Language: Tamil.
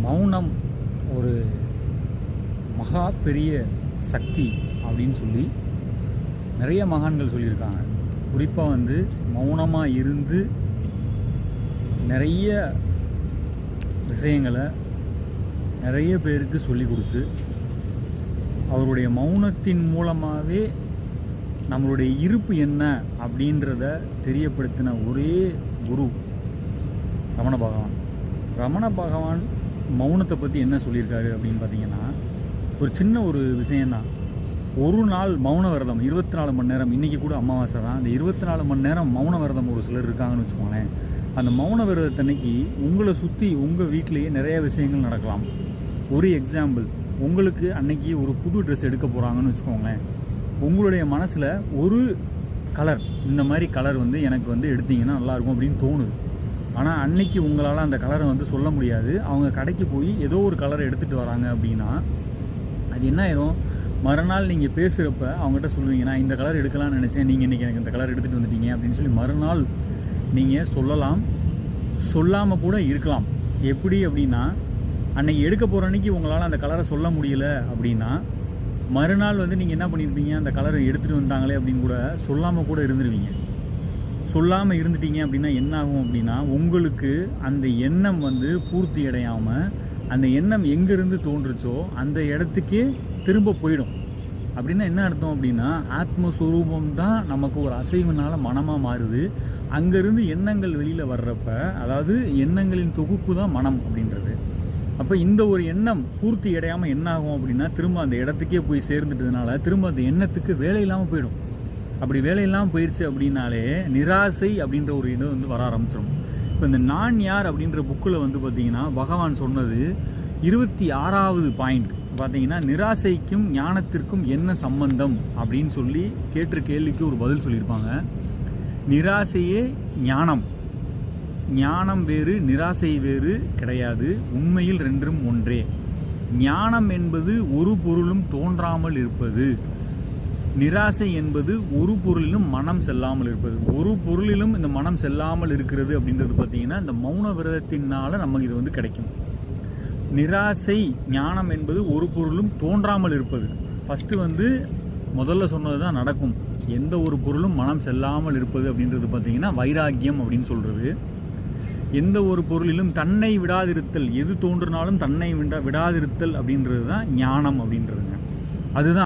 மௌனம் ஒரு மகா பெரிய சக்தி அப்படின்னு சொல்லி நிறைய மகான்கள் சொல்லியிருக்காங்க. குறிப்பாக மௌனமாக இருந்து நிறைய விஷயங்களை நிறைய பேருக்கு சொல்லி கொடுத்து அவருடைய மௌனத்தின் மூலமாகவே நம்மளுடைய இருப்பு என்ன அப்படின்றத தெரியப்படுத்தின ஒரே குரு ரமண பகவான். ரமண பகவான் மௌனத்தை பற்றி என்ன சொல்லியிருக்காரு அப்படின்னு பார்த்தீங்கன்னா, ஒரு சின்ன ஒரு விஷயந்தான். ஒரு நாள் மௌன விரதம் 24 மணி நேரம், இன்றைக்கி கூட அமாவாசை தான், அந்த 24 மணி நேரம் மௌன விரதம் ஒரு சிலர் இருக்காங்கன்னு வச்சுக்கோங்களேன். அந்த மௌன விரதத்தன்னைக்கு உங்களை சுற்றி உங்கள் வீட்டிலேயே நிறைய விஷயங்கள் நடக்கலாம். ஒரு எக்ஸாம்பிள், உங்களுக்கு அன்னைக்கு ஒரு புது ட்ரெஸ் எடுக்க போகிறாங்கன்னு வச்சுக்கோங்களேன். உங்களுடைய மனசில் ஒரு கலர், இந்த மாதிரி கலர் எனக்கு எடுத்தீங்கன்னா நல்லாயிருக்கும் அப்படின்னு தோணுது. ஆனால் அன்னைக்கு உங்களால் அந்த கலரை சொல்ல முடியாது. அவங்க கடைக்கு போய் ஏதோ ஒரு கலரை எடுத்துகிட்டு வராங்க அப்படின்னா அது என்ன ஆயிரும், மறுநாள் நீங்கள் பேசுகிறப்ப அவங்ககிட்ட சொல்லுவீங்க, நான் இந்த கலர் எடுக்கலாம்னு நினச்சேன், நீங்கள் இன்றைக்கி எனக்கு இந்த கலர் எடுத்துகிட்டு வந்துட்டீங்க அப்படின்னு சொல்லி மறுநாள் நீங்கள் சொல்லலாம், சொல்லாமல் கூட இருக்கலாம். எப்படி அப்படின்னா, அன்றைக்கி எடுக்க போகிற அன்றைக்கி உங்களால் அந்த கலரை சொல்ல முடியல அப்படின்னா மறுநாள் நீங்கள் என்ன பண்ணியிருப்பீங்க, அந்த கலரை எடுத்துகிட்டு வந்தாங்களே அப்படின்னு கூட சொல்லாமல் கூட இருந்துருவீங்க. சொல்லாமல் இருந்துட்டீங்க அப்படின்னா என்ன ஆகும் அப்படின்னா, உங்களுக்கு அந்த எண்ணம் பூர்த்தி அடையாமல் அந்த எண்ணம் எங்கேருந்து தோன்றுச்சோ அந்த இடத்துக்கே திரும்ப போயிடும். அப்படின்னா என்ன அர்த்தம் அப்படின்னா, ஆத்மஸ்வரூபம் தான் நமக்கு ஒரு அசைவுனால மனமாக மாறுது. அங்கேருந்து எண்ணங்கள் வெளியில் வர்றப்ப, அதாவது எண்ணங்களின் தொகுப்பு தான் மனம் அப்படின்றது. அப்போ இந்த ஒரு எண்ணம் பூர்த்தி அடையாமல் என்ன ஆகும் அப்படின்னா, திரும்ப அந்த இடத்துக்கே போய் சேர்ந்துட்டதுனால திரும்ப அந்த எண்ணத்துக்கு வேலை இல்லாமல் போயிடும். அப்படி வேலையெல்லாம் போயிடுச்சு அப்படின்னாலே நிராசை அப்படின்ற ஒரு இது வர ஆரம்பிச்சிடும். இப்போ இந்த நான் யார் அப்படின்ற புக்கில் பார்த்தீங்கன்னா பகவான் சொன்னது 26வது பாயிண்ட் பார்த்தீங்கன்னா, நிராசைக்கும் ஞானத்திற்கும் என்ன சம்பந்தம் அப்படின்னு சொல்லி கேட்ட கேள்விக்கு ஒரு பதில் சொல்லியிருப்பாங்க. நிராசையே ஞானம், ஞானம் வேறு நிராசை வேறு கிடையாது, உண்மையில் ரெண்டும் ஒன்றே. ஞானம் என்பது ஒரு பொருளும் தோன்றாமல் இருப்பது, நிராசை என்பது ஒரு பொருளிலும் மனம் செல்லாமல் இருப்பது. ஒரு பொருளிலும் இந்த மனம் செல்லாமல் இருக்கிறது அப்படின்றது பார்த்தீங்கன்னா இந்த மௌன விரதத்தினால நமக்கு இது கிடைக்கும். நிராசை ஞானம் என்பது ஒரு பொருளும் தோன்றாமல் இருப்பது. ஃபஸ்ட்டு முதல்ல சொன்னது தான் நடக்கும். எந்த ஒரு பொருளும் மனம் செல்லாமல் இருப்பது அப்படின்றது பார்த்தீங்கன்னா வைராக்கியம் அப்படின்னு சொல்கிறது. எந்த ஒரு பொருளிலும் தன்னை விடாதிருத்தல், எது தோன்றினாலும் தன்னை விடாதிருத்தல் அப்படின்றது தான் ஞானம் அப்படின்றதுங்க. அதுதான்